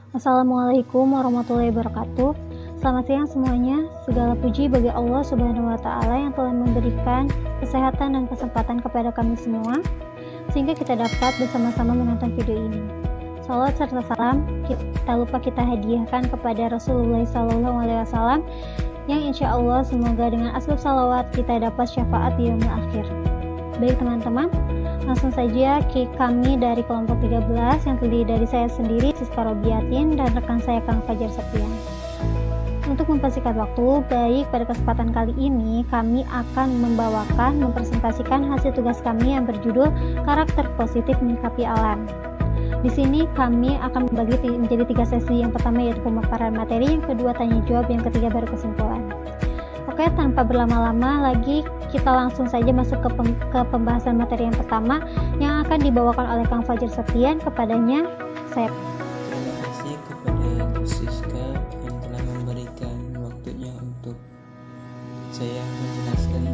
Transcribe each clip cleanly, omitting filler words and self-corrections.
Assalamualaikum warahmatullahi wabarakatuh. Selamat siang semuanya. Segala puji bagi Allah Subhanahu wa taala yang telah memberikan kesehatan dan kesempatan kepada kami semua sehingga kita dapat bersama-sama menonton video ini. Salawat serta salam kita hadiahkan kepada Rasulullah SAW yang insya Allah semoga dengan asbab salawat kita dapat syafaat di yaumil akhir. Baik teman-teman, langsung saja kami dari kelompok 13 yang terdiri dari saya sendiri, Siska Robiatin, dan rekan saya Kang Fajar Septian. Untuk mempersingkat waktu, baik pada kesempatan kali ini kami akan mempresentasikan hasil tugas kami yang berjudul Karakter Positif Menyikapi Alam. Di sini kami akan membagi menjadi 3 sesi. Yang pertama yaitu pemaparan materi, yang kedua tanya jawab, yang ketiga baru kesimpulan. Oke, tanpa berlama-lama lagi, kita langsung saja masuk ke pembahasan materi yang pertama yang akan dibawakan oleh Kang Fajar Septian. Kepadanya, saya. Terima kasih kepada Siska yang telah memberikan waktunya untuk saya menjelaskan.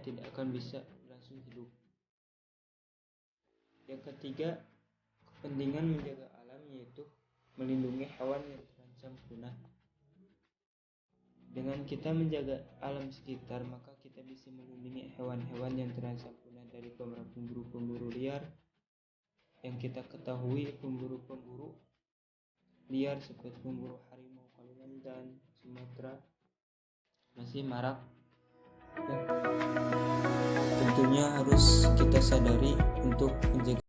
Tidak akan bisa berlangsung hidup. Yang ketiga, kepentingan menjaga alam yaitu melindungi hewan yang terancam punah. Dengan kita menjaga alam sekitar, maka kita bisa melindungi hewan-hewan yang terancam punah dari pemburu-pemburu liar. Yang kita ketahui, pemburu-pemburu liar seperti pemburu harimau Kalimantan, Sumatera masih marak. Tentunya harus kita sadari untuk menjaga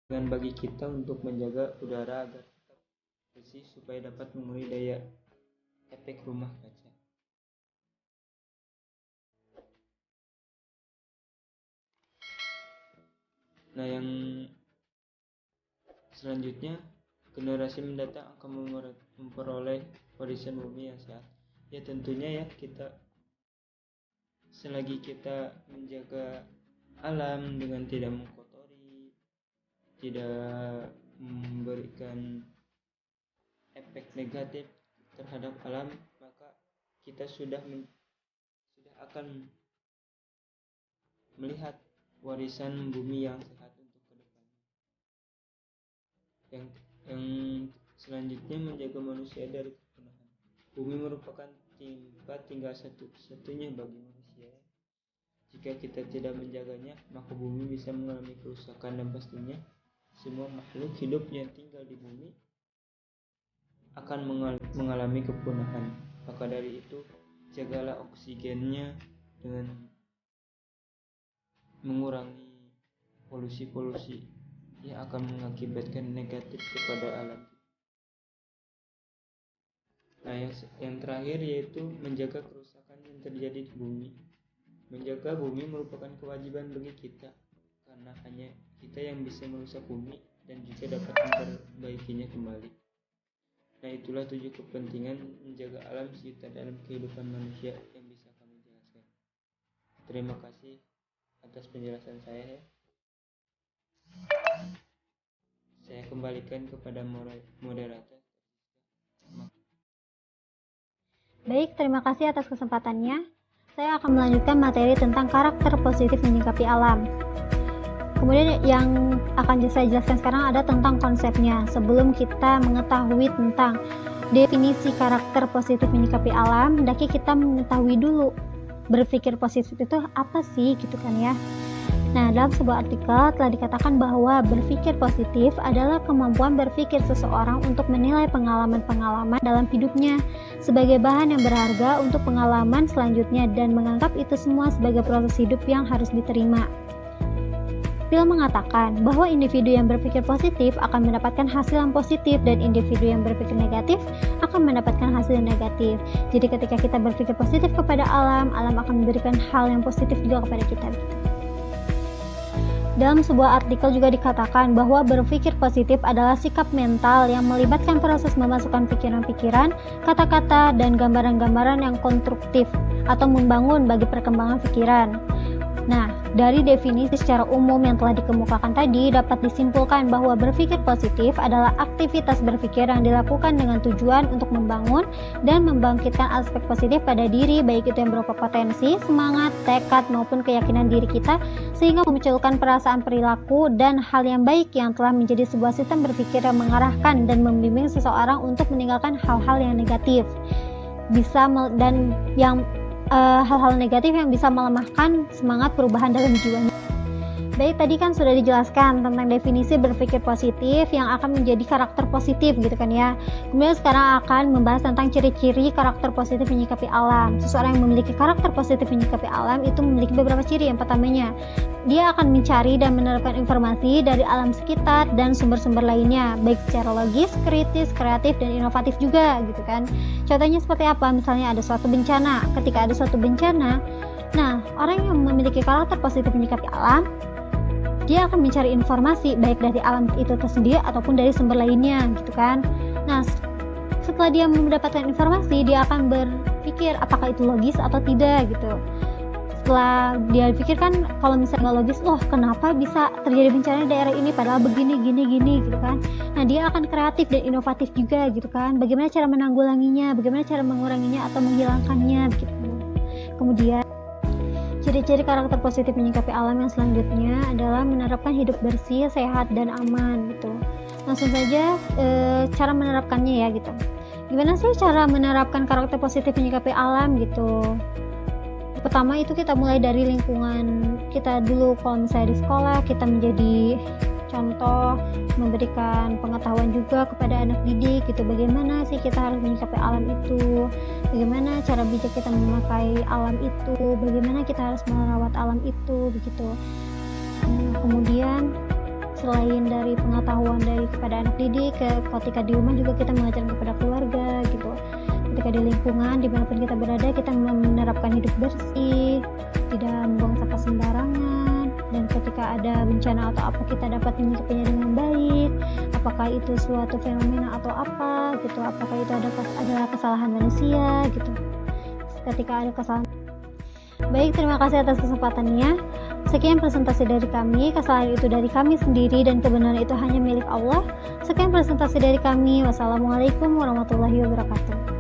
dengan bagi kita untuk menjaga udara agar tetap bersih supaya dapat memenuhi daya efek rumah kaca. Nah, yang selanjutnya, generasi mendatang akan memperoleh warisan bumi yang sehat. Ya tentunya ya, kita selagi kita menjaga alam dengan tidak mengkotori, tidak memberikan efek negatif terhadap alam, maka kita sudah akan melihat warisan bumi yang sehat untuk kedepannya. Yang selanjutnya, menjaga manusia dari kepunahan. Bumi merupakan tempat tinggal satu-satunya bagi manusia. Jika kita tidak menjaganya, maka bumi bisa mengalami kerusakan, dan pastinya semua makhluk hidup yang tinggal di bumi akan mengalami kepunahan. Maka dari itu, jagalah oksigennya dengan mengurangi polusi-polusi yang akan mengakibatkan negatif kepada alam. Nah, yang terakhir yaitu menjaga kerusakan yang terjadi di bumi. Menjaga bumi merupakan kewajiban bagi kita, karena hanya kita yang bisa merusak bumi dan juga dapat memperbaikinya kembali. Nah, itulah 7 kepentingan menjaga alam sekitar dalam kehidupan manusia yang bisa kami jelaskan. Terima kasih atas penjelasan saya. Saya kembalikan kepada moderator. Baik, terima kasih atas kesempatannya. Saya akan melanjutkan materi tentang karakter positif menyikapi alam. Kemudian yang akan saya jelaskan sekarang ada tentang konsepnya. Sebelum kita mengetahui tentang definisi karakter positif menyikapi alam, hendaknya kita mengetahui dulu berpikir positif itu apa sih, gitu kan ya. Nah, dalam sebuah artikel telah dikatakan bahwa berpikir positif adalah kemampuan berpikir seseorang untuk menilai pengalaman-pengalaman dalam hidupnya sebagai bahan yang berharga untuk pengalaman selanjutnya dan menganggap itu semua sebagai proses hidup yang harus diterima. Phil mengatakan bahwa individu yang berpikir positif akan mendapatkan hasil yang positif dan individu yang berpikir negatif akan mendapatkan hasil yang negatif. Jadi ketika kita berpikir positif kepada alam, alam akan memberikan hal yang positif juga kepada kita. Dalam sebuah artikel juga dikatakan bahwa berpikir positif adalah sikap mental yang melibatkan proses memasukkan pikiran-pikiran, kata-kata, dan gambaran-gambaran yang konstruktif atau membangun bagi perkembangan pikiran. Nah, dari definisi secara umum yang telah dikemukakan tadi dapat disimpulkan bahwa berpikir positif adalah aktivitas berpikir yang dilakukan dengan tujuan untuk membangun dan membangkitkan aspek positif pada diri, baik itu yang berupa potensi, semangat, tekad, maupun keyakinan diri kita, sehingga memunculkan perasaan, perilaku, dan hal yang baik yang telah menjadi sebuah sistem berpikir yang mengarahkan dan membimbing seseorang untuk meninggalkan hal-hal yang negatif. Hal-hal negatif yang bisa melemahkan semangat perubahan dalam jiwanya. Baik, tadi kan sudah dijelaskan tentang definisi berpikir positif yang akan menjadi karakter positif gitu kan ya. Kemudian sekarang akan membahas tentang ciri-ciri karakter positif menyikapi alam. Seseorang yang memiliki karakter positif menyikapi alam itu memiliki beberapa ciri. Yang pertamanya, dia akan mencari dan menerapkan informasi dari alam sekitar dan sumber-sumber lainnya, baik secara logis, kritis, kreatif, dan inovatif juga gitu kan. Contohnya seperti apa? Misalnya ada suatu bencana. Ketika ada suatu bencana, nah orang yang memiliki karakter positif menyikapi alam, dia akan mencari informasi baik dari alam itu tersendiri ataupun dari sumber lainnya gitu kan. Nah, setelah dia mendapatkan informasi, dia akan berpikir apakah itu logis atau tidak gitu. Setelah dia pikirkan, kalau misalnya nggak logis, loh kenapa bisa terjadi bencana di daerah ini padahal begini gini gitu kan. Nah, dia akan kreatif dan inovatif juga gitu kan. Bagaimana cara menanggulanginya, bagaimana cara menguranginya atau menghilangkannya gitu. Kemudian ciri-ciri karakter positif menyikapi alam yang selanjutnya adalah menerapkan hidup bersih, sehat, dan aman gitu. Langsung saja cara menerapkannya ya gitu. Gimana sih cara menerapkan karakter positif menyikapi alam gitu? Pertama itu kita mulai dari lingkungan kita dulu. Kalau misalnya di sekolah, kita menjadi contoh, memberikan pengetahuan juga kepada anak didik gitu, bagaimana sih kita harus menyikapi alam itu, bagaimana cara bijak kita memakai alam itu, bagaimana kita harus merawat alam itu begitu. Kemudian selain dari pengetahuan dari kepada anak didik, ketika di rumah juga kita mengajarkan kepada keluarga gitu. Ketika di lingkungan dimanapun kita berada, kita menerapkan hidup bersih, tidak membuang sampah sembarangan, dan ketika ada bencana atau apa kita dapat menyikapinya dengan baik, apakah itu suatu fenomena atau apa gitu, apakah itu adalah kesalahan manusia gitu. Ketika ada kesalahan. Baik, terima kasih atas kesempatannya. Sekian presentasi dari kami. Kesalahan itu dari kami sendiri dan kebenaran itu hanya milik Allah. Sekian presentasi dari kami. Wassalamualaikum warahmatullahi wabarakatuh.